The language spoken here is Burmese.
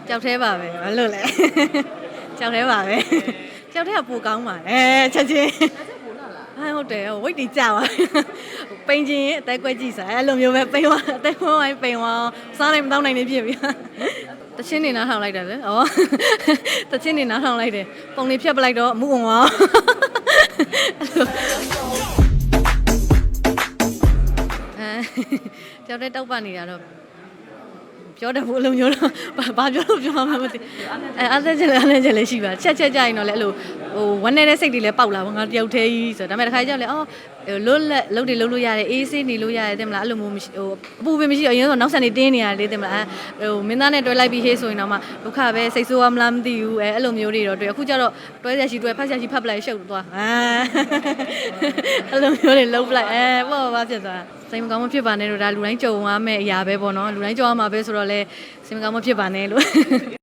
ကြောက်သေးပါပဲဘာလို့လဲကြောက်သေးပါပဲကြောက်သေးကပိုကောင်းပါချက်ချင်းဟုတ်တယ်ဝိတ်တီကြပါပိန်ချင်းအသက်ကွက်ကြည့်စားအဲ့လိုမျိုးပဲပိန်သွားအသက်ဝိုင်းပိန်သွားစားနိုင်မတောင်းနိုင်နေဖြစ်ပြီတချင်းနေနားထောင်လိုက်တယ်လေဩတချင်းနေနားထောင်လိုက်တယ်ပုံလေးဖြတ်ပလိုက်တော့အမှုအောင်သွားကြောက်တဲ့တောက်ပနေတာတော့ပြောတယ်ဘို့အလုံးမျိုးတော့ဘာပြောလို့ပြောမှမသိအားသက်ချက်လည်းရှိပါချက်ကြရင်တော့လည်းအဲ့လိုဟိုဝမ်းနေတဲ့စိတ်တွေလည်းပေါက်လာပါငါတယောက်သေးကြီးဆိုတော့ဒါပေမဲ့တစ်ခါကြောက်လေအော်လွတ်လက်လုံးတွေလုံးလို့ရတယ်အေးဆေးနေလို့ရတယ်တင်မလားအဲ့လိုမျိုးမရှိဟိုအပူပင်မရှိတော့အရင်ဆိုနောက်ဆက်နေတင်းနေရတယ်တင်မလားဟိုမင်းသားနဲ့တွဲလိုက်ပြီးဟေးဆိုရင်တော့မှဒုက္ခပဲစိတ်ဆိုးရမလားမသိဘူးအဲ့လိုမျိုးတွေတော့တွေ့အခုကျတော့တွဲဆက်ရှိတွဲဖတ်ဆက်ရှိဖတ်ပလိုက်ရှုပ်သွားအဲ့လိုမျိုးတွေလုံးပလိုက်ပေါ့ဘာဖြစ်သွားစိတ်မကောင်းမဖြစ်ပါနဲ့လို့ဒါလူတိုင်းကြုံရမယ့်အရာပဲပေါ့နော်လူတိုင်းကြုံရမှာပဲဆိုတော့လဲစိတ်မကောင်းမဖြစ်ပါနဲ့လို့